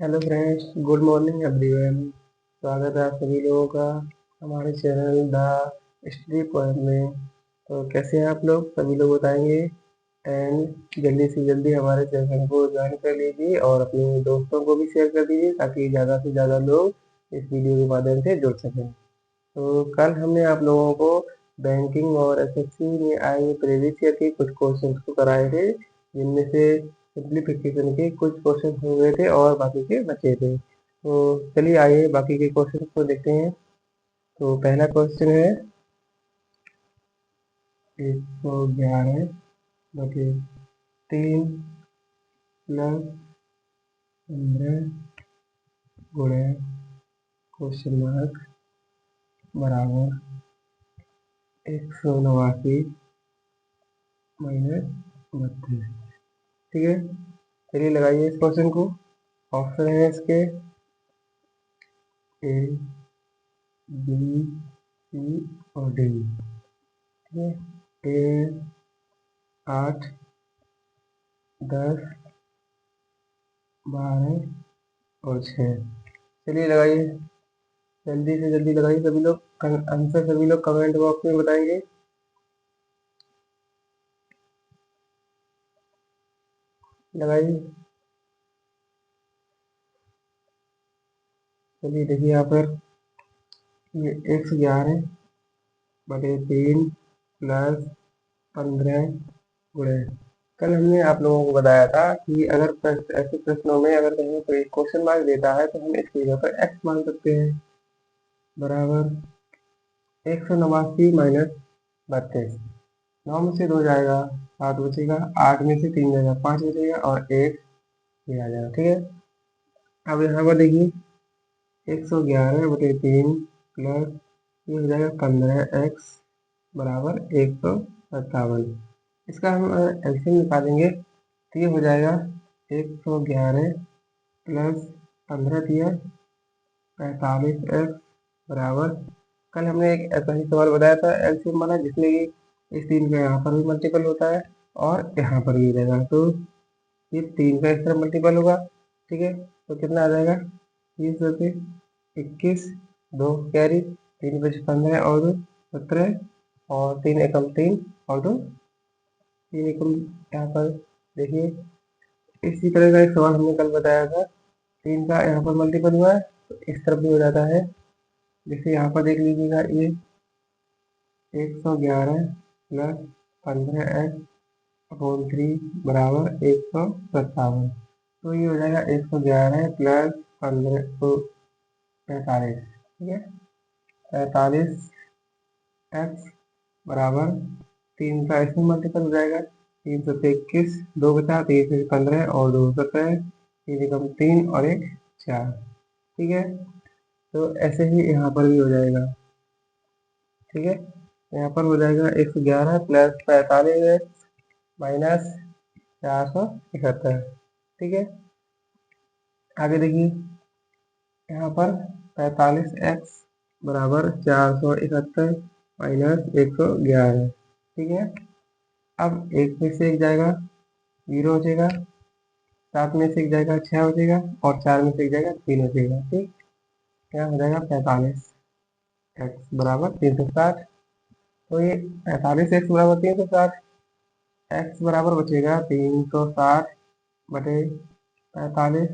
Hello friends, good morning everyone. स्वागत है आप सभी लोगों का हमारे चैनल द स्टडी पॉइंट में। तो कैसे हैं आप लोग? सभी लोग बताएंगे। एंड जल्दी से जल्दी हमारे चैनल को ज्वाइन कर लीजिए और अपने दोस्तों को भी शेयर कर दीजिए ताकि ज़्यादा से ज़्यादा लोग इस वीडियो के माध्यम से जुड़ सकें। तो कल हमने आप लोगों को बैंकिंग और एसएससी में आए हुए प्रीवियस ईयर के कुछ क्वेश्चंस को कराए थे, जिनमें से सिंप्लीफिकेशन के कुछ क्वेश्चन हो गए थे और बाकी के बचे थे। तो चलिए आइए बाकी के क्वेश्चन को देखते हैं। तो पहला क्वेश्चन है 111 बटे 3 प्लस 15 गुणे क्वेश्चन मार्क बराबर 189 माइनस 32। ठीक है, चलिए लगाइए इस क्वेश्चन को। ऑप्शन है इसके ए, बी, सी और डी। ठीक है, ए 8, 10, 12 और 6। चलिए लगाइए, जल्दी से जल्दी लगाइए। सभी लोग आंसर सभी लोग कमेंट बॉक्स में बताएंगे। लगाइए। चलिए देखिए यहाँ पर ये 111 बटे 3 प्लस 15 गुणे। कल हमने आप लोगों को बताया था कि अगर ऐसे प्रश्नों में अगर कहीं कोई क्वेश्चन मार्क देता है तो हम इस जगह पर एक्स मान सकते हैं, बराबर 189 माइनस 32। 9 में से 2 जाएगा, 7 बचेगा, 8 में से 3 जाएगा, 5 बचेगा और 1 ये आ जाएगा। ठीक है, अब यहाँ पर देखिए 111 बटे 3 प्लस ये हो जाएगा 15x बराबर 157। इसका हम एलसीएम निकालेंगे तो ये हो जाएगा 111 प्लस 15 दिया 45x बराबर। कल हमने एक ऐसा ही सवाल बताया था एलसीएम वाला, जिसमें कि इस 3 का यहाँ पर भी मल्टीपल होता है और यहाँ पर भी रहेगा, तो ये 3 का इस तरह मल्टीपल होगा। ठीक है, तो कितना आ जाएगा 30 × 21, 2 कैरी, 3 × 5 15 और 2 17 और 3 एकम 3 और 2 3 एकम। यहाँ पर देखिए इसी तरह का एक सवाल हमने कल बताया था, 3 का यहाँ पर मल्टीपल हुआ है तो इस तरफ भी हो जाता है। जैसे यहाँ पर देख लीजिएगा, ये 111 प्लस 15x अपॉन 3 बराबर 157। तो ये हो जाएगा 111 प्लस 15 तो 45। ठीक है, 45 एक्स बराबर 3 का इसमें मल्टीपल हो जाएगा, 321, 2 बचा, 3 15 और 2 17, 3 एकम 3 और 1 4। ठीक है, तो ऐसे ही यहाँ पर भी हो जाएगा। ठीक है, यहाँ पर हो जाएगा 111 प्लस 45 माइनस 471। ठीक है, आगे देखिए यहाँ पर 45x बराबर 471 माइनस 111। ठीक है, अब एक में से एक जाएगा 0 बचेगा, 7 में से एक जाएगा 6 बचेगा और 4 में से एक जाएगा 3 बचेगा। ठीक, क्या हो जाएगा 45x बराबर 360। तो ये 45x बराबर 360, x बराबर बचेगा 360 बटे 45।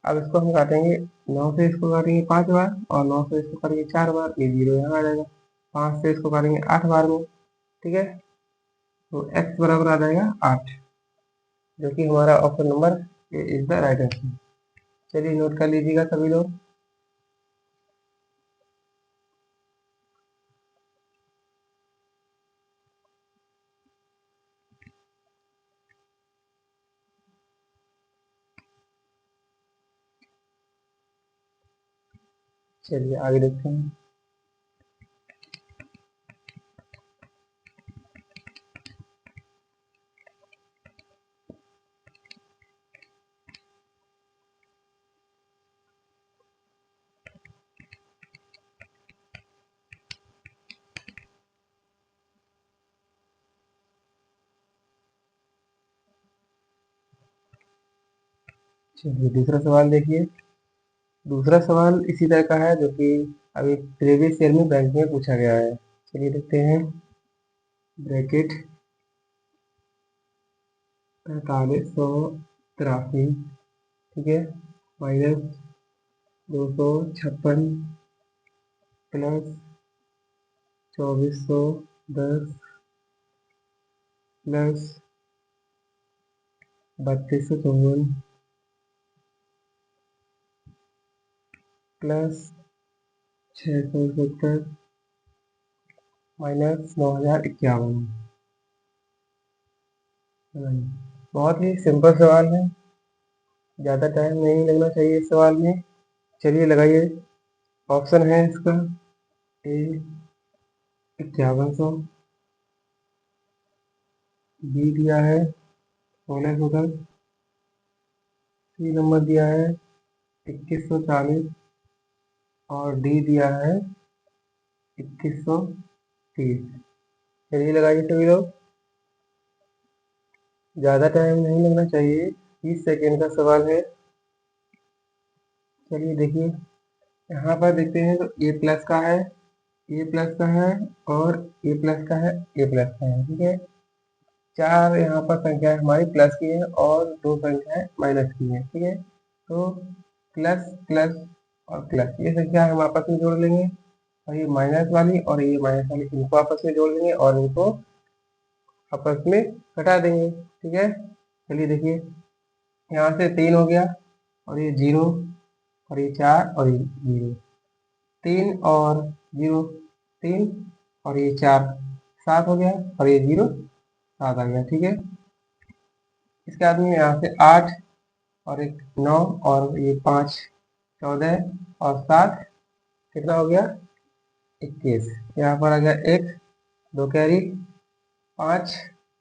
अब इसको हम काटेंगे, 9 से इसको काटेंगे 5 बार और 9 से इसको काटेंगे 4 बार, ये 0 यहाँ आ जाएगा। 5 से इसको काटेंगे 8 बार में। ठीक है, तो x बराबर आ जाएगा 8, जो कि हमारा option number is the right answer. चलिए नोट कर लीजिएगा सभी लोग। चलिए आगे देखते हैं। चलिए दूसरा सवाल देखिए। दूसरा सवाल इसी तरह का है जो कि अभी प्रीवियस ईयर में बैंक में पूछा गया है। चलिए देखते हैं। ब्रैकेट 4583, ठीक है, minus 256 plus 2410 plus 3254 plus 670 minus 9051। बहुत ही सिंपल सवाल है, ज़्यादा टाइम नहीं लगना चाहिए इस सवाल में। चलिए लगाइए। ऑप्शन है इसका ए 5100, बी दिया है 1610, सी नंबर दिया है 2140 और डी दिया है 2130। चलिए लगाइए सभी लोग, ज़्यादा टाइम नहीं लगना चाहिए, 30 सेकेंड का सवाल है। चलिए देखिए, यहाँ पर देखते हैं तो ए प्लस का है, ए प्लस का है और ए प्लस का है, ए प्लस का है, ठीक है। चार यहाँ पर संख्या हमारी प्लस की है और दो संख्याएं माइनस की है, ठीक है। तो प्लस प्लस और प्लस ये संख्या हम आपस में जोड़ लेंगे, और ये माइनस वाली और ये माइनस वाली इनको आपस में जोड़ लेंगे और इनको आपस में घटा देंगे, ठीक है। चलिए देखिए, यहाँ से 3 हो गया और ये 0 और ये 4 और ये 0, 3 और 0 3 और ये 4 7 हो गया और ये 0 7 आ गया, ठीक है। इसके बाद में यहाँ से 8 और एक 9 और ये 5 14 और 7 कितना हो गया 21। यहाँ पर आ गया 1 2 कैरी 5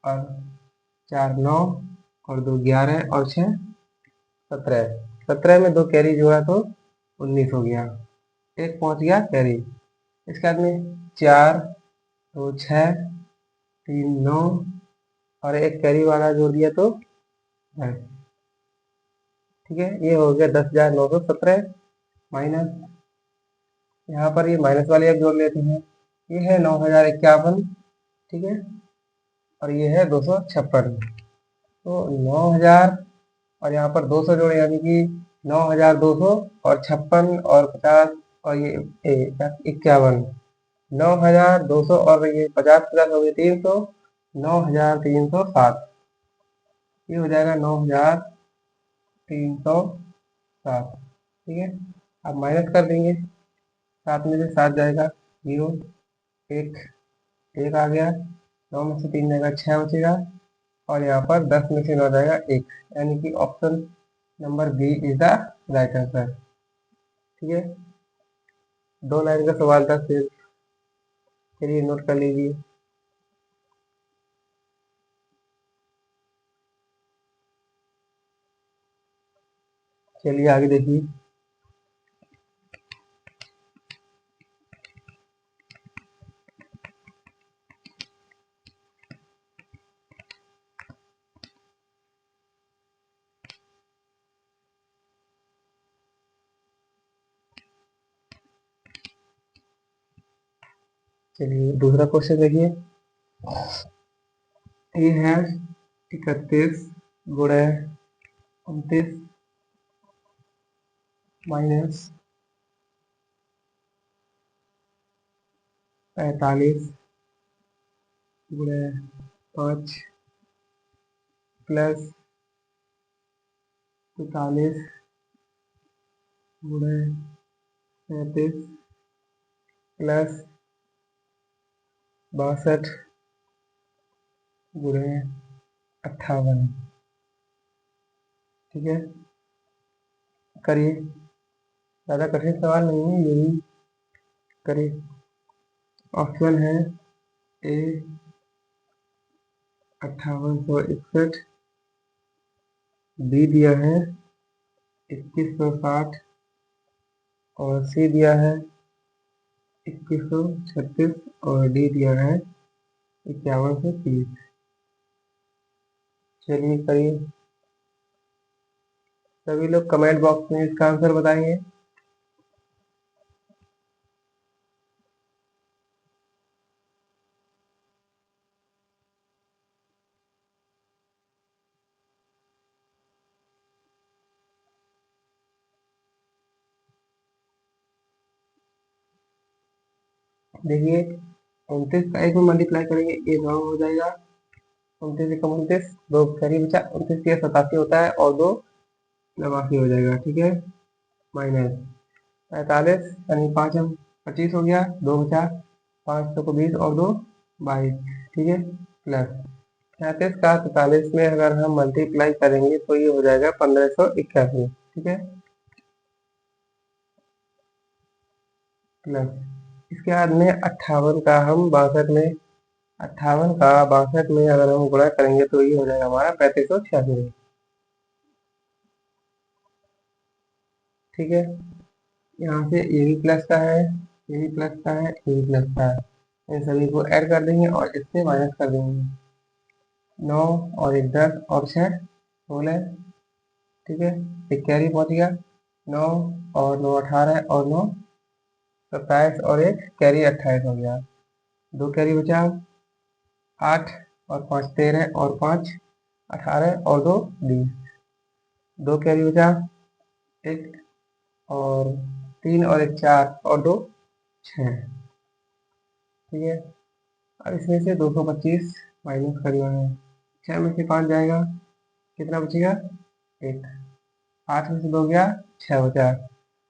और 4 9 और 2 11 और 6 17। 17 में 2 कैरी जोड़ा तो 19 हो गया, एक पहुंच गया कैरी। इसके बाद में 4 2 6 3 9 और एक कैरी वाला जोड़ दिया तो 10, ठीक है। ये हो गया 10,917 माइनस, यहाँ पर ये माइनस वाले अब जोड़ लेते हैं, ये है 9051, ठीक है, और ये है 256। तो 9000 और यहाँ पर 200 जोड़े यानी कि 9200 और 56 और 50 और ये 51, 9200 और ये 50 प्लस हो गए 300, 9307। ये हो जाएगा 9307, ठीक है। अब माइनस कर देंगे, 7 में से 7 जाएगा 0, एक एक आ गया, 9 में से 3 जाएगा 6 बचेगा और यहाँ पर 10 में से 9 जाएगा 1, यानी कि option number B is the right answer, ठीक है। 2 लाइन का सवाल था फिर, चलिए नोट कर लीजिए। चलिए आगे देखिए। चलिए दूसरा क्वेश्चन देखिए। ये है 31 गुणे 29 माइनस 45 गुणे 5 प्लस 43 गुणे 37 प्लस 62 गुणे 58, ठीक है। करिए, ज़्यादा कठिन सवाल नहीं है, यही करिए। ऑप्शन है ए 5861, बी दिया है 2160 और सी दिया है 2136 और डी दिया है 5130। चलिए करिए, सभी लोग कमेंट बॉक्स में इसका आंसर बताएंगे। देखिए 29 का एक में मल्टीप्लाई करेंगे ये 9 हो जाएगा। 29 एक 29, दो कैरी बचा, 29 के 87 होता है और दो 89 हो जाएगा। ठीक है, माइनस 45 यानी 5 हम 25 हो गया, दो बचा, 5 तो को 20 और दो 22। ठीक है, प्लस 37 का 43 में अगर हम मल्टीप्लाई करेंगे तो ये हो जाएगा 1581। ठीक है, प्लस इसके बाद में 58 का हम 62 में 58 अगर हम गुणा करेंगे तो ये हो जाएगा हमारा 3586। ठीक है, यहाँ से ये भी प्लस का है, ये भी प्लस का है, ये भी प्लस का है, इन सभी को ऐड कर देंगे और इससे माइनस कर देंगे। 9 और एक 10 और 6 16। ठीक है, एक कैरी पहुंच गया, 9 और 9 18 और 9 27 और एक कैरी 28 हो गया, दो कैरी बचा, 8 और 5 13 और 5 18 और दो 20, दो कैरी बचा, एक और 3 और एक 4 और दो 6। ठीक है, अब इसमें से 225 माइनस करना है, 6 में से 5 जाएगा, कितना बचेगा, एक, 8 में से 2 गया, 6 बचा।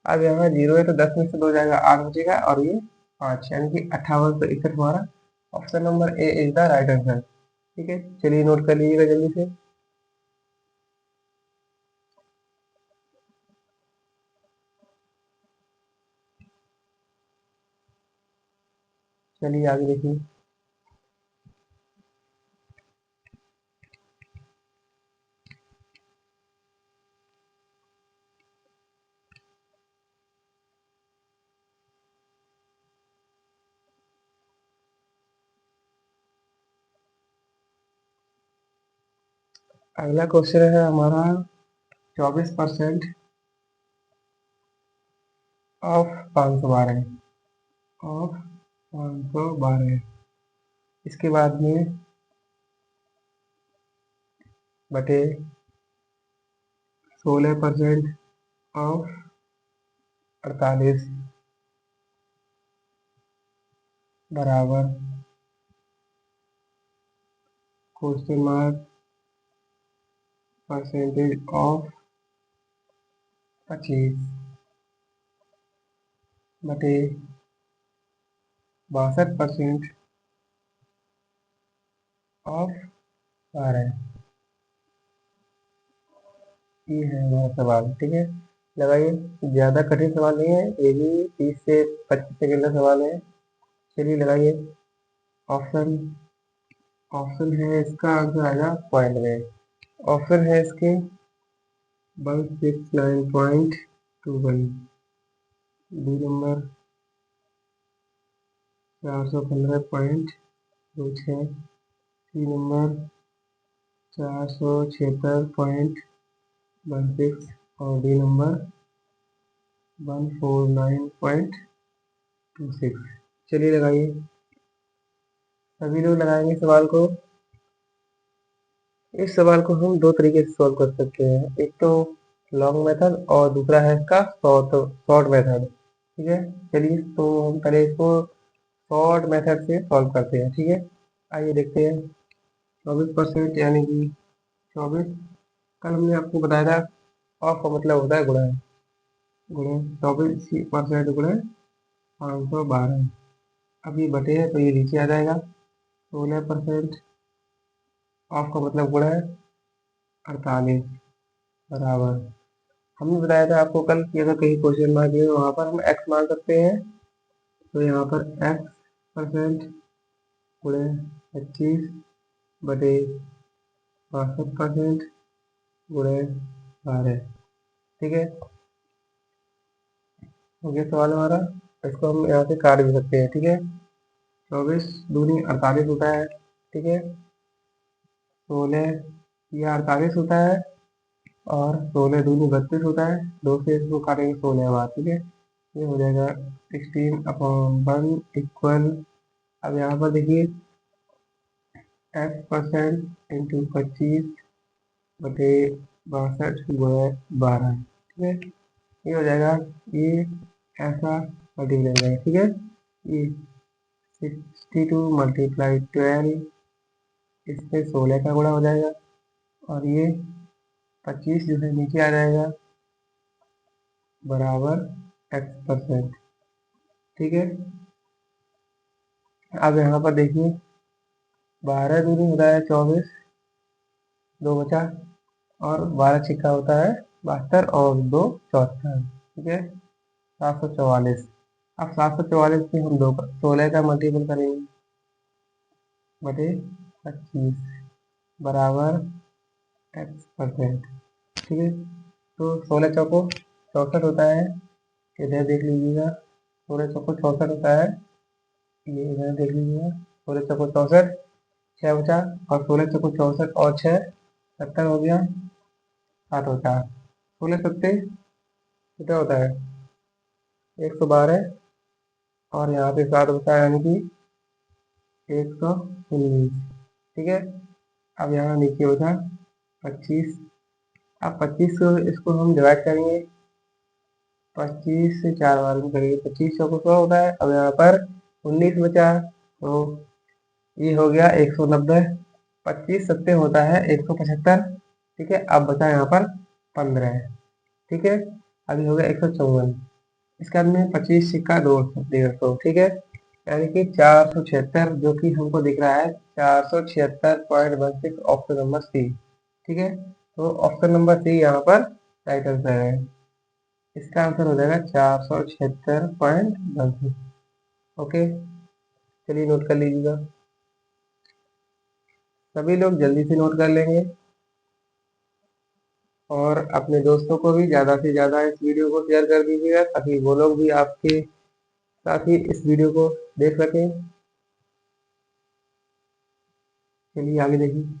अब यहाँ 0 है तो 10 में से 2 जाएगा, 8 बचेगा और ये 5, यानी कि 5861 हमारा option number A is the right answer. ठीक है, चलिए नोट कर लीजिएगा जल्दी से। चलिए आगे देखिए। अगला क्वेश्चन है हमारा 24% ऑफ 512 ऑफ 512। इसके बाद में बटे 16% ऑफ 48 बराबर क्वेश्चन मार्क परसेंटेज ऑफ 25 बटे 62% ऑफ 12। ये है हमारा सवाल। ठीक है, लगाइए, ज़्यादा कठिन सवाल नहीं है, ये भी 30 से 25 सेकेंड का सवाल है। चलिए लगाइए, ऑप्शन ऑप्शन है, इसका आंसर आएगा पॉइंट में। ऑप्शन है इसके 169.21, बी नंबर 415.26, सी नंबर 476.16 और डी नंबर 149.26। चलिए लगाइए, सभी लोग लगाएंगे सवाल को। इस सवाल को हम दो तरीके से सॉल्व कर सकते हैं, एक तो लॉन्ग मेथड और दूसरा है इसका शॉर्ट मेथड। ठीक है, चलिए तो हम पहले इसको शॉर्ट मेथड से सॉल्व करते हैं। ठीक है, आइए देखते हैं। 24% यानी कि 24, कल हमने आपको बताया था ऑफ का मतलब होता है गुणा, गुणा 24% गुणा 512। अब ये बटे है तो ये नीचे आ जाएगा। 16% ऑफ का मतलब गुणा है 48 बराबर, हमने बताया था आपको कल कि अगर कहीं क्वेश्चन मार्क है वहाँ पर हम एक्स मान सकते हैं, तो यहाँ पर एक्स परसेंट गुणे 25 बटे 62% गुणे 12। ठीक है, हो गया सवाल हमारा। इसको हम यहाँ से काट भी सकते हैं। ठीक है, 24 दूनी 48 होता है। ठीक है, 16 यह 48 होता है और 16 दूनी 32 होता है, 2 से इसको काटेंगे 16 बार, ठीक है। ये हो जाएगा 16/1 इक्वल, अब यहाँ पर देखिए x% इंटू 25 बटे 62/12, ठीक है। ये हो जाएगा, ये ऐसा मल्टीप्लाई हो जाएगा, ठीक है। ये 62 मल्टीप्लाई 12, इसमें 16 का गुणा हो जाएगा, और ये 25 जो है नीचे आ जाएगा बराबर x%, ठीक है। अब यहाँ पर देखिए 12 दूनी होता है 24, 2 बचा, और 12 छिक्का होता है 72, और 2 74, ठीक है, 744। अब 744 से हम 16 का मल्टीपल करेंगे बटे 25 बराबर x%, ठीक है। तो 16 चौको 64 होता है, इधर देख लीजिएगा, 16 चौको 64 होता है, ये इधर देख लीजिएगा, 16 चौको 64, 6 बचा, और 16 चौको 64 और 6 70 हो गया, 7 होता है, 16 सत्ते कितना होता है 112, और यहाँ पे 7 बचा है, यानी कि 119, ठीक है। अब यहाँ नीचे बचा 25, अब 25 को इसको हम डिवाइड करेंगे, 25 से 4 बार में करेंगे, 25 चौको 100 होता है। अब यहाँ पर 19 बचा, तो ये हो गया 190, 25 सत्ते होता है 175, ठीक है। अब बचा यहाँ पर 15, ठीक है। अभी हो गया 154, इसके बाद में 25 सिक्का 150, ठीक है, यानी कि 476, जो कि हमको दिख रहा है 476.16, ऑप्शन नंबर सी, ठीक है। तो ऑप्शन नंबर सी यहाँ पर राइट आंसर है, इसका आंसर हो जाएगा 476.16। ओके, चलिए नोट कर लीजिएगा, सभी लोग जल्दी से नोट कर लेंगे, और अपने दोस्तों को भी ज़्यादा से ज़्यादा इस वीडियो को शेयर कर दीजिएगा, ताकि वो लोग भी आपके साथ ही इस वीडियो को देख सकें। चलिए आगे देखिए।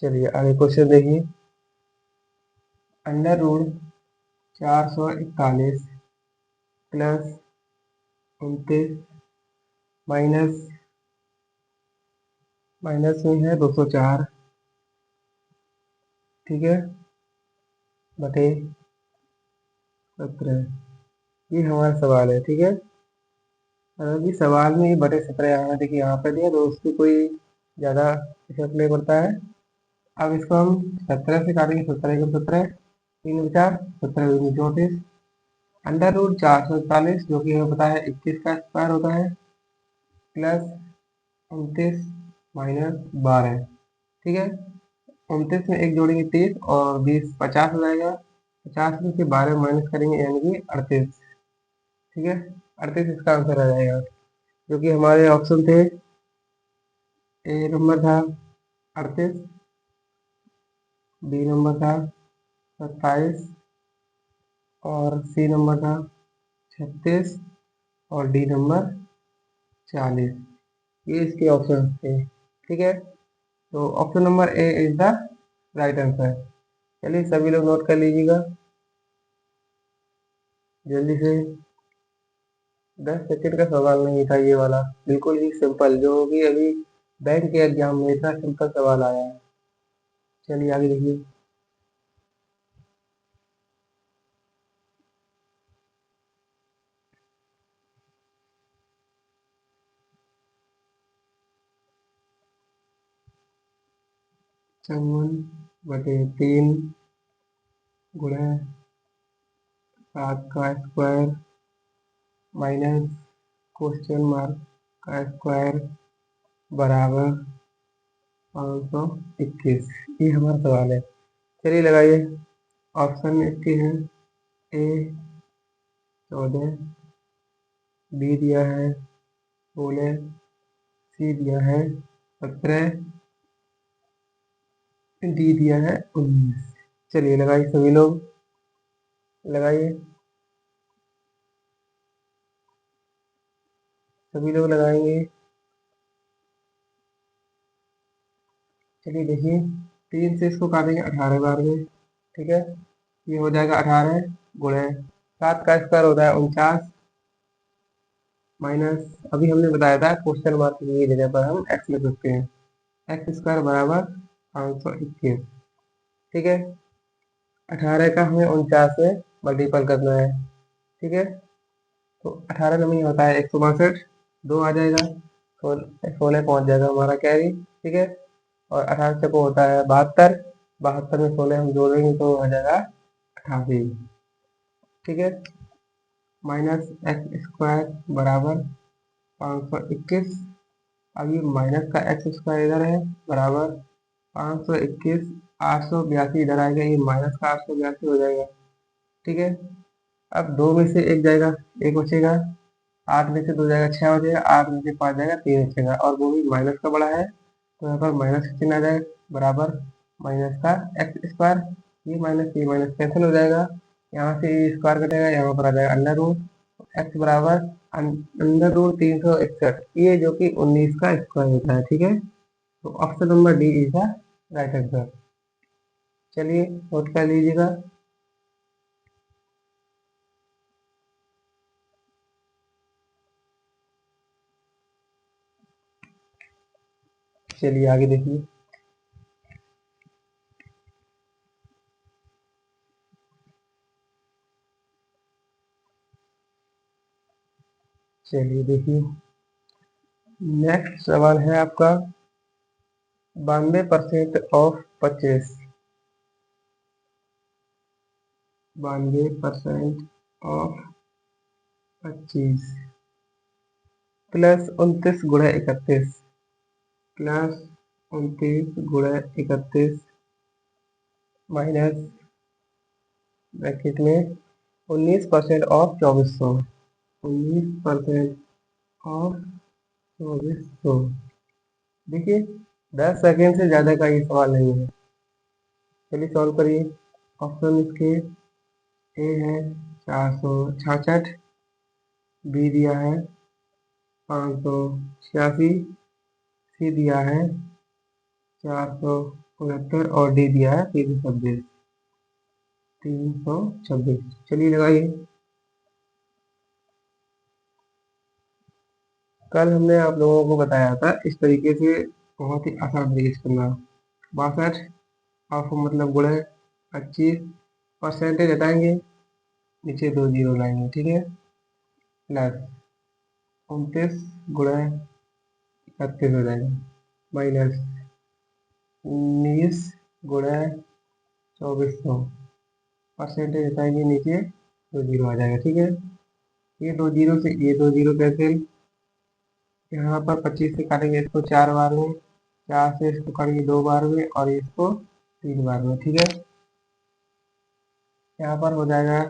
चलिए आगे क्वेश्चन देखिए, under root 441 plus 29 minus minus में है 204, ठीक है, बटे 17, ये हमारा सवाल है, ठीक है। अभी सवाल में ये बटे 17 यहाँ देखिए, यहाँ पर दिया, तो उसकी कोई ज़्यादा इफेक्ट नहीं पड़ता है। अब इसको हम 17 से काटेंगे, 17 को 17, 3 बचा, 17 × 34, अंडर रूट 441, जो कि हमें पता है 21 का स्क्वायर होता है, प्लस 29 माइनस 12, ठीक है। 29 में एक जोड़ेंगे 30, और 20 50 हो जाएगा, 50 में से 12 माइनस करेंगे, यानी कि 38, ठीक है। 38 इसका आंसर आ जाएगा, जो कि हमारे ऑप्शन थे, ए नंबर था 38, बी नंबर था 27, और सी नंबर था 36, और डी नंबर 40, ये इसके ऑप्शन थे, ठीक है। तो option number A is the right answer. चलिए सभी लोग नोट कर लीजिएगा जल्दी से, 10 सेकेंड का सवाल नहीं था ये वाला, बिल्कुल ही सिंपल, जो कि अभी बैंक के एग्जाम में इतना सिंपल सवाल आया है। चलिए आगे देखिए, चौवन बटे 3 गुणा 7 का स्क्वायर माइनस क्वेश्चन मार्क का स्क्वायर बराबर 521, ये हमारा सवाल है। चलिए लगाइए, ऑप्शन इसके हैं, ए 14, बी दिया है 16, सी दिया है 17, डी दिया है 19। चलिए लगाइए सभी लोग, लगाइए सभी लोग लगाएंगे। चलिए देखिए, 3 से इसको काटेंगे 18 बार में, ठीक है। ये हो जाएगा 18 गुणे 7 का स्क्वायर होता है 49, माइनस अभी हमने बताया था क्वेश्चन मार्क की जगह पर हम एक्स लिख सकते हैं, एक्स स्क्वायर बराबर 521, ठीक है। 18 का हमें 49 में मल्टीपल करना है, ठीक है। तो 18 नंबर होता है 162, 2 आ जाएगा, 16 पहुंच जाएगा हमारा कैरी, ठीक है। और 18 से को होता है 72, 72 में 16 हम जोड़ेंगे तो हो जाएगा 88, ठीक है। माइनस एक्स स्क्वायर बराबर 521, अब ये माइनस का एक्स स्क्वायर इधर है बराबर 521, 882 इधर आएगा, ये माइनस का 882 हो जाएगा, ठीक है। अब 2 में से एक जाएगा, एक बचेगा, 8 में से 2 जाएगा 6 बचेगा, 8 में से 5 जाएगा 3 बचेगा, और वो भी माइनस का बड़ा है तो यहाँ पर माइनस का चिन्ह आ जाएगा बराबर माइनस का एक्स स्क्वायर, ये माइनस कैंसिल हो जाएगा, यहाँ से ये स्क्वायर कटेगा, यहाँ पर आ जाएगा अंडर रूट एक्स बराबर अंडर रूट 361, ये जो कि 19 का स्क्वायर होता है, ठीक है। तो option number D is the right answer. चलिए नोट कर लीजिएगा। चलिए आगे देखिए। चलिए देखिए, नेक्स्ट सवाल है आपका 92% ऑफ 25, 92% ऑफ 25 प्लस 29 गुणा 31, प्लस 29 गुणा 31 माइनस ब्रैकेट में 19% ऑफ 2400, 19% ऑफ 2400। देखिए 10 सेकेंड से ज़्यादा का ये सवाल नहीं है, चलिए सॉल्व करिए। ऑप्शन इसके ए है 466, बी दिया है 586, सी दिया है 469 और डी दिया है 326, 326। चलिए लगाइए। कल हमने आप लोगों को बताया था इस तरीके से, बहुत ही आसान तरीके से करना। 62 ऑफ मतलब गुणे 25, परसेंटेज हटाएंगे, नीचे 2 जीरो लाएंगे, ठीक है। प्लस 29 गुणे 31 हो जाएगा, माइनस 19 गुणे 2400, परसेंटेज हटाएंगे, नीचे 2 जीरो आ जाएगा, ठीक है। ये 2 जीरो से ये 2 जीरो कैंसिल, यहाँ पर 25 से काटेंगे इसको 4 बार में, 4 से इसको काटेंगे 2 बार में, और इसको 3 बार में, ठीक है। यहाँ पर हो जाएगा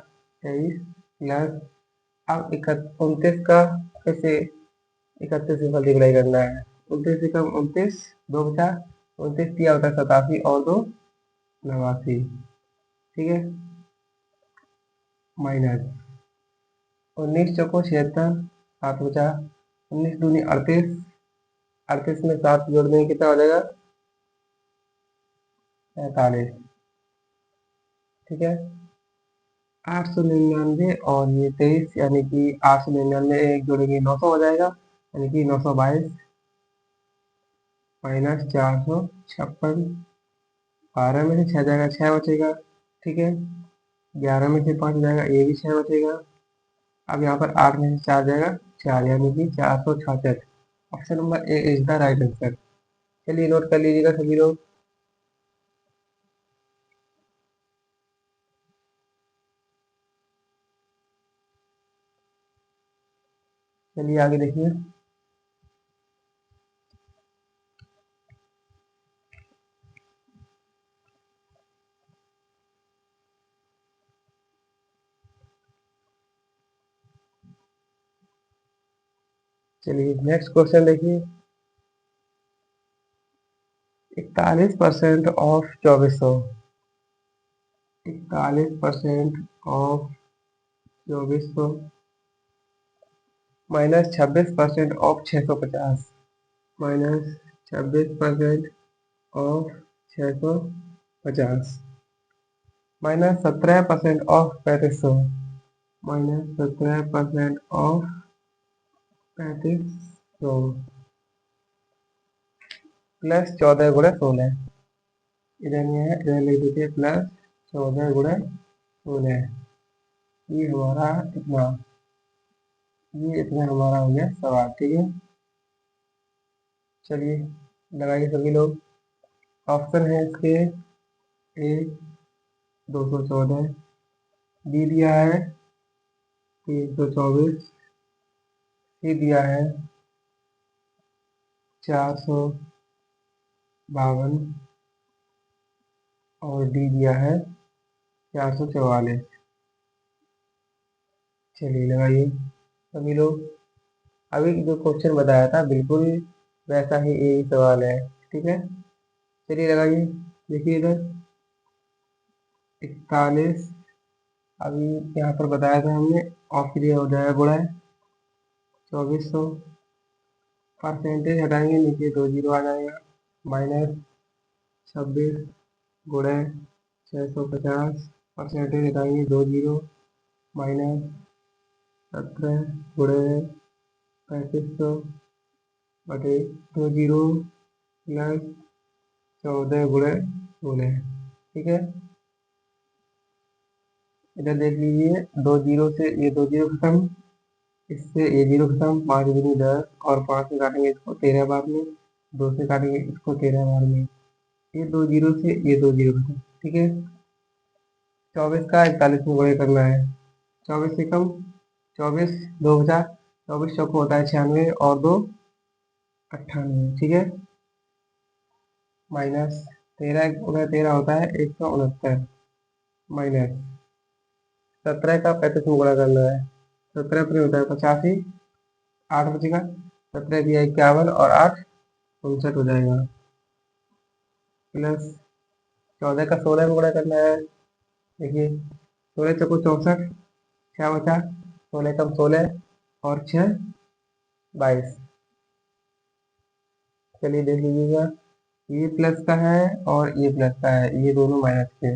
23 प्लस, अब 29 का कैसे 31 से मल्टीप्लाई करना है, 29 से कम 29, 2 बचा, 29 किया होता है 87 और 2 89, ठीक है। माइनस 19 चौको 76, 7 बचा, 19 दूनी 38, 38 में 7 जोड़ देंगे कितना हो जाएगा 45, ठीक है। 899 और ये 23, यानी कि 899 एक जोड़ेंगे 900 हो जाएगा, यानी कि 922 माइनस 456, 12 में से 6 जाएगा 6 बचेगा, ठीक है। 11 में से 5 जाएगा, ये भी 6 बचेगा। अब यहाँ पर 8 में से 4 जाएगा 4, यानी कि 466। Option number A is the right answer. चलिए नोट कर लीजिएगा सभी लोग। चलिए आगे देखिए। चलिए नेक्स्ट क्वेश्चन देखिए, 41% of 2400, 41% of 2400 minus 26% of 650, minus 26% of 650 minus 17% of 3500, minus 17% of 3500 plus 14 × 16, इधर नहीं है, इधर लिख दीजिए प्लस 14 × 16, ये हमारा इतना, ये इतना हमारा हो गया सवाल। ठीक है, चलिए लगाइए सभी लोग। ऑप्शन है इसके ए 214, बी दिया है 324, सी दिया है 452 और डी दिया है 444। चलिए लगाइए सभी लोग। अभी जो क्वेश्चन बताया था बिल्कुल वैसा ही यही सवाल है। ठीक है, चलिए लगाइए। देखिए इधर 41, अभी यहाँ पर बताया था हमने, ऑफ के लिए हो जाएगा गुणा 2400, परसेंटेज हटाएंगे नीचे 2 जीरो आ जाएगा, माइनस 26 गुणा 650, परसेंटेज हटाएंगे 2 जीरो, माइनस 17 गुणा 3500 बटे 2 जीरो, प्लस 14 × 16। ठीक है, इधर देख लीजिए, 2 जीरो से ये 2 जीरो खत्म, इससे ये जीरो खत्म, 5 दूनी 10 और 5 से काटेंगे इसको 13 बार में, 2 से काटेंगे इसको 13 बार में, ये 2 जीरो से ये 2 जीरो खत्म। ठीक है, 24 का 41 में गुणा करना है, 24 से कम, 24 2 बचा, 24 चौको होता है 96 और 2 98। ठीक है, माइनस 13 × 13 होता है 169, माइनस 17 का 35 में गुणा करना है, 17 पर होता है 85, 8 बचेगा, 17 दिया 51 और 8 59 हो जाएगा, प्लस 14 का 16 में गुणा करना है। देखिए 16 चौको 64, क्या बचा, 16 कम 16 और 6 22। चलिए देख लीजिएगा, ये प्लस का है और ये प्लस का है, ये दोनों माइनस के,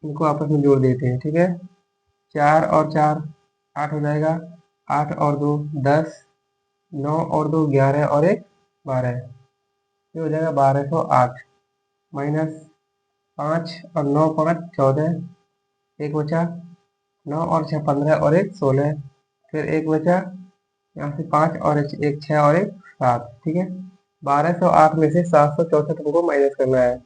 इनको आपस में जोड़ देते हैं। ठीक है, 4 और 4 8 हो जाएगा, 8 और 2 10, 9 और 2 11 और 1 12, ये हो जाएगा 1208, माइनस 5 और 9 5 14, एक बचा, 9 और 6 15 और 1 16, फिर एक बचा, यहाँ से 5 और एक 6 और 1 7। ठीक है, 1208 में से 764 हमको माइनस करना है,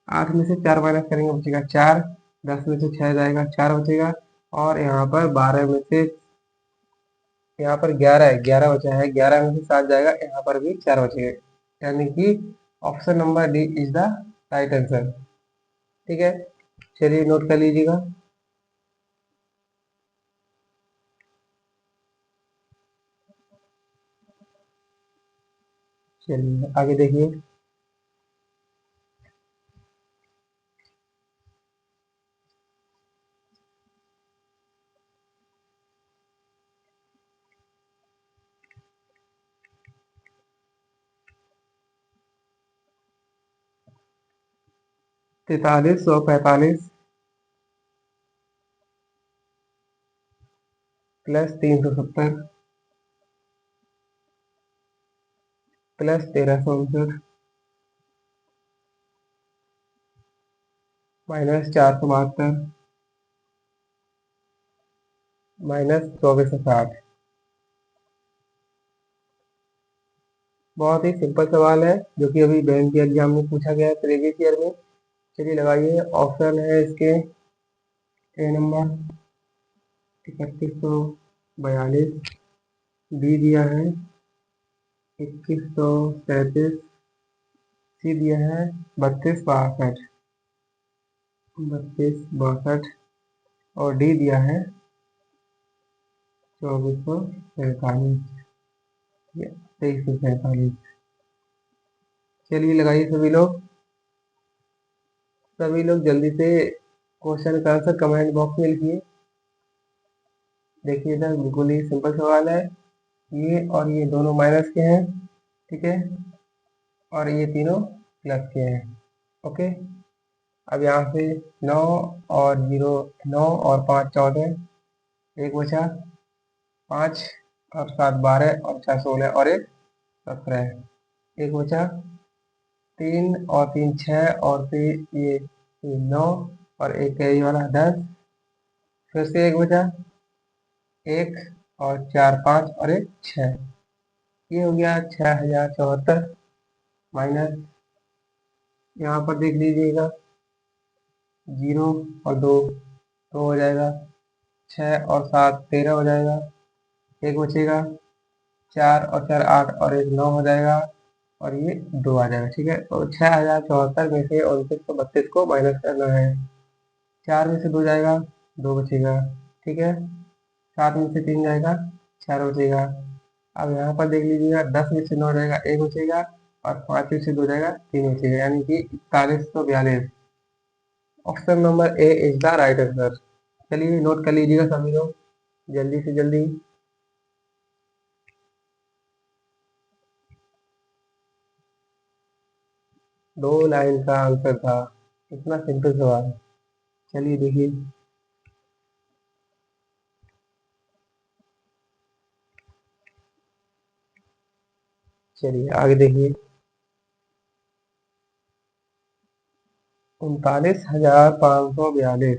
8 में से 4 माइनस करेंगे बचेगा 4, 10 में से 6 जाएगा 4 बचेगा, और यहाँ पर 12 में से, यहाँ पर 11 है, 11 बचा है, 11 में से 7 जाएगा, यहाँ पर भी 4 बचेगा, यानी कि option number D is the right answer. ठीक है, चलिए नोट कर लीजिएगा। चलिए आगे देखिए, तैतालीस 145 प्लस 370 प्लस 1369 माइनस 472 माइनस 2460। बहुत ही सिंपल सवाल है, जो कि अभी बैंक के एग्जाम में पूछा गया है प्रीवियस ईयर में। चलिए लगाइए, ऑप्शन है इसके ए नंबर 3142, बी दिया है 2137, सी दिया है 3262, 3262 और डी दिया है 2447, 2347। चलिए लगाइए सभी लोग। सभी लोग जल्दी से क्वेश्चन का आंसर कमेंट बॉक्स में लिखिए। देखिए इधर बिल्कुल ही सिंपल सवाल है। ये और ये दोनों माइनस के हैं, ठीक है, और ये तीनों प्लस के हैं। ओके, अब यहाँ से 9 और 0, 9 और 5 14, एक बचा, 5 और 7 12 और 4 16 और एक 17, एक बचा, 3 और 3 6 और फिर ये 9 और एक कैरी वाला 10, फिर से एक बचा, 1 और 4 5 और एक 6, ये हो गया 6074 माइनस, यहाँ पर देख लीजिएगा 0 और 2 2 हो जाएगा, 6 और 7 13 हो जाएगा, एक बचेगा, 4 और 4 8 और एक 9 हो जाएगा, और ये 2 आ जाएगा। ठीक है, तो 6074 में से 2932 को माइनस करना है। 4 में से 2 जाएगा, 2 बचेगा, ठीक है, 7 में से 3 जाएगा, 4 बचेगा। अब यहाँ पर देख लीजिएगा 10 में से 9 जाएगा, 1 बचेगा, और 5 में से 2 जाएगा, 3 बचेगा, यानी कि 4142। Option number A is the right answer. चलिए नोट कर लीजिएगा सभी लोग जल्दी से जल्दी। दो लाइन का आंसर था, इतना सिंपल सवाल। चलिए देखिए, चलिए आगे देखिए। 39,542,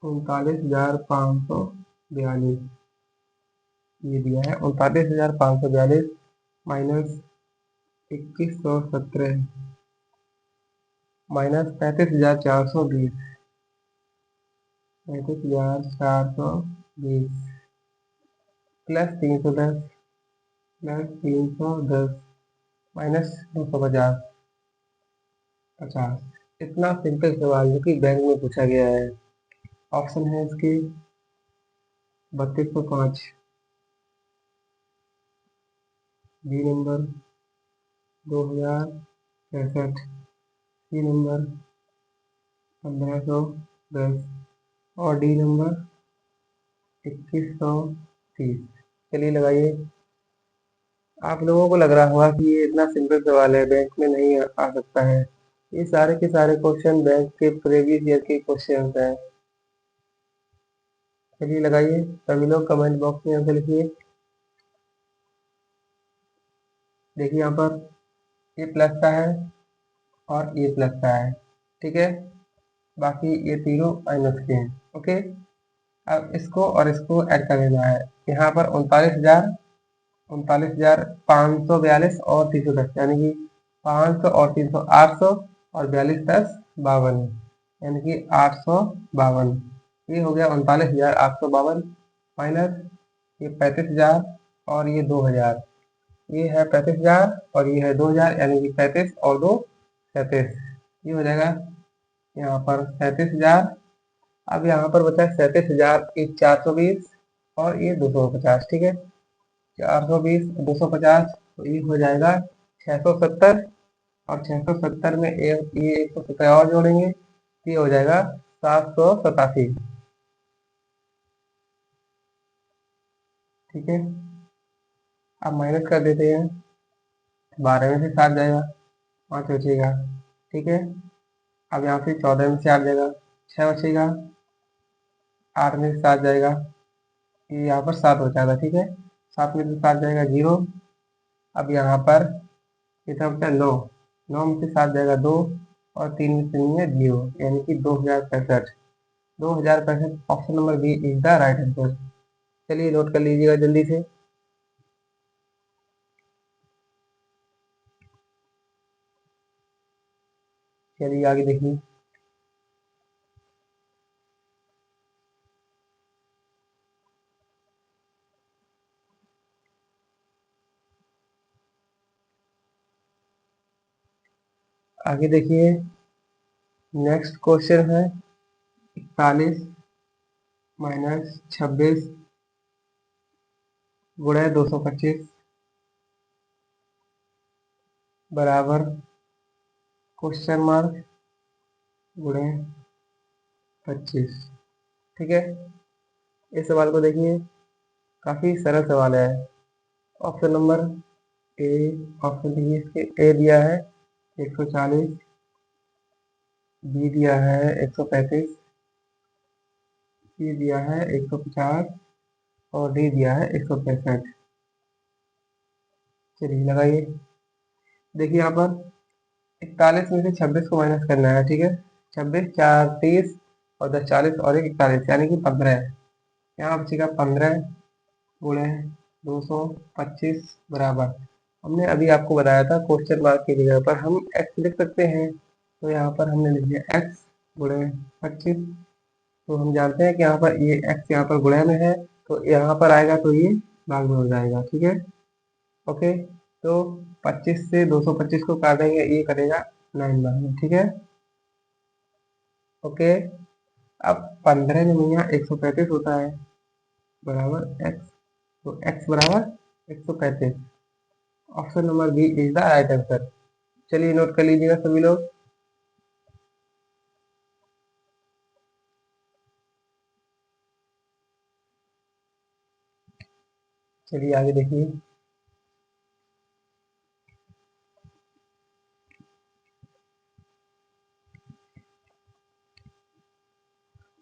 39,542 ये दिया है। 39,542 minus 2117 minus 35,420, 35,420 plus 310, plus 310 minus 250 50। इतना सिंपल सवाल जो कि बैंक में पूछा गया है। ऑप्शन है इसके 3205, बी नंबर 2065, सी नंबर 1510 और डी नंबर 2130। चलिए लगाइए। आप लोगों को लग रहा होगा कि ये इतना सिंपल सवाल है, बैंक में नहीं आ सकता है। ये सारे के सारे क्वेश्चन बैंक के प्रीवियस ईयर के क्वेश्चन हैं। चलिए लगाइए, सभी लोग कमेंट बॉक्स में आंसर लिखिए। देखिए यहाँ पर ये प्लस का है और ये प्लस का है, ठीक है, बाकी ये तीनों माइनस के हैं। ओके, अब इसको और इसको ऐड कर देना है। यहाँ पर 39,542 और 310, यानी कि 500 और 300 800 और 42 10 52, यानी कि 852। ये हो गया 39,852 माइनस ये 35,000 और ये 2,000। ये है 35,000 और ये है 2,000, यानी कि 35 और 2 37। ये हो जाएगा यहाँ पर 37,000। अब यहाँ पर बचा 37,000, 420 और ये 250, ठीक है, 420 250, तो ये हो जाएगा 670, और 670 में ये 170 और जोड़ेंगे, ये हो जाएगा 787, ठीक है। अब माइनस कर देते हैं, 12 में से 7 जाएगा, 5 बचेगा, ठीक है। अब यहाँ से 14 में से 8 जाएगा, 6 बचेगा, 8 में से 7 जाएगा, ये यहाँ पर 7 बचा था, ठीक है, 7 में से 7 जाएगा 0। अब यहाँ पर कितना बचा 9, 9 में से 7 जाएगा 2, और 3 में से नहीं है 0, यानी कि 2065। 2065 option number B is the right answer. चलिए नोट कर लीजिएगा जल्दी से। चलिए आगे देखिए। आगे देखिए, नेक्स्ट क्वेश्चन है 41 माइनस 26 गुणे 225 बराबर क्वेश्चन मार्क गुणे 25। ठीक है, इस सवाल को देखिए, काफी सरल सवाल है। ऑप्शन नंबर ए, ऑप्शन देखिए इसके ए दिया है 140, बी दिया है 135, सी दिया है 150 और डी दिया है 165। चलिए लगाइए। देखिए यहाँ पर 41 में से 26 को माइनस करना है। ठीक है, 26 4 30 और 10 40 और 1 41 यानी कि 15 है। यहाँ बचेगा 15 गुणे 225 बराबर, हमने अभी आपको बताया था क्वेश्चन मार्क की जगह पर हम x लिख सकते हैं। तो यहाँ पर हमने लिख दिया x गुणे 25। तो हम जानते हैं कि यहाँ पर ये x यहाँ पर गुणे में है, तो यहाँ पर आएगा तो ये भाग में हो जाएगा। ठीक है, ओके। तो 25 से 225 को काटेंगे, ये करेगा 9 भाग में। ठीक है, ओके। अब 15 में यहाँ 135 होता है बराबर x, तो x बराबर 135। Option number B is the right answer. चलिए नोट कर लीजिएगा सभी लोग। चलिए आगे देखिए।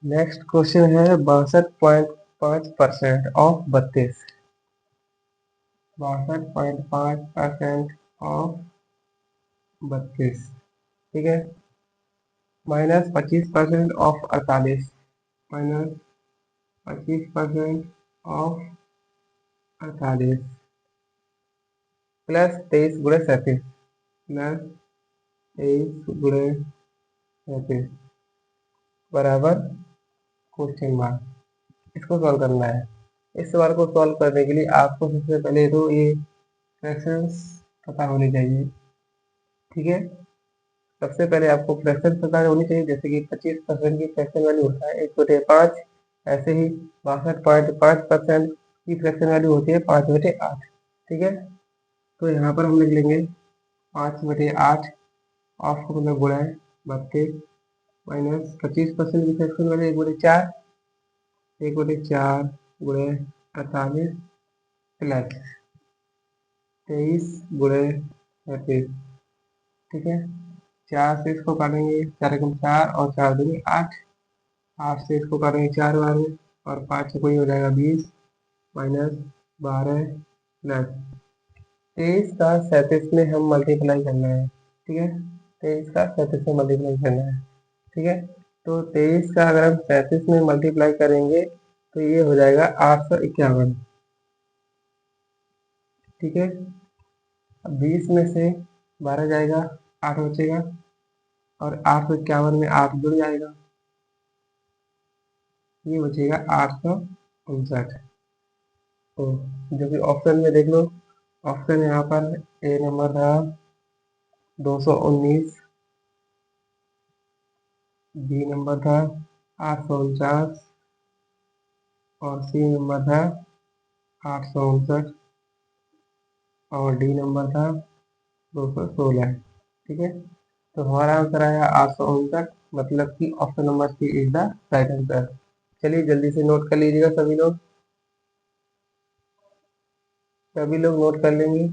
नेक्स्ट क्वेश्चन है 62.5% ऑफ 32। 62.5% ऑफ 32। ठीक है, minus 25% of 48, minus 25% of 48 plus 23 गुणे 37, प्लस 23 गुणे 37 बराबर क्वेश्चन मार्क। इसको सॉल्व करना है। इस सवाल को सॉल्व करने के लिए आपको सबसे पहले तो ये फ्रैक्शंस पता होनी चाहिए। ठीक है, सबसे पहले आपको फ्रैक्शन पता होनी चाहिए, जैसे कि 25% की फ्रैक्शन वैल्यू होता है 1/5, ऐसे ही 62.5% की फ्रैक्शन वैल्यू होती है 5/8। ठीक है, तो यहाँ पर हम लिख लेंगे 5/8 ऑफ को मतलब गुणा है 32 माइनस 25% की फ्रैक्शन वैल्यू 1/4, 1/4 गुणे 48 प्लस 23 गुणे 37। ठीक है, 4 से इसको काटेंगे, 4 एकम 4 और 4 दूनी 8, 8 से इसको काटेंगे 4 बार में और 5 से कोई हो जाएगा 20 माइनस 12 प्लस 23 का 37 में हम मल्टीप्लाई करना है। ठीक है, 23 का 37 में मल्टीप्लाई करना है। ठीक है, तो 23 का अगर हम 37 में मल्टीप्लाई करेंगे तो ये हो जाएगा 851। ठीक है, अब 20 में से 12 जाएगा, 8 बचेगा और 851 में 8 जुड़ जाएगा, ये बचेगा 859। तो जो कि ऑप्शन में देख लो, ऑप्शन यहाँ पर ए नंबर था 219, बी नंबर था 849 और सी नंबर था 859 और डी नंबर था 216। ठीक है, तो हमारा आंसर आया 859, मतलब कि option number C is the right answer. चलिए जल्दी से नोट कर लीजिएगा सभी लोग, सभी लोग नोट कर लेंगे।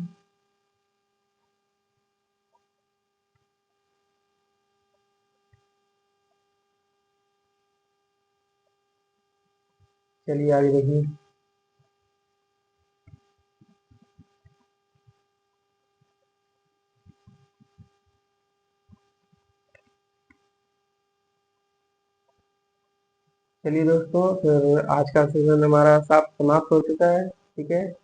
चलिए आगे देखिए। चलिए दोस्तों, फिर आज का सेशन हमारा साफ समाप्त हो चुका है। ठीक है,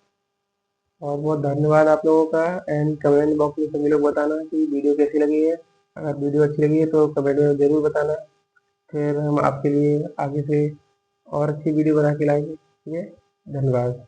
और बहुत धन्यवाद आप लोगों का। एंड कमेंट बॉक्स में सभी लोग बताना कि वीडियो कैसी लगी है। अगर वीडियो अच्छी लगी है तो कमेंट में ज़रूर बताना, फिर हम आपके लिए आगे से और अच्छी वीडियो बना के लाएंगे। ठीक है, धन्यवाद।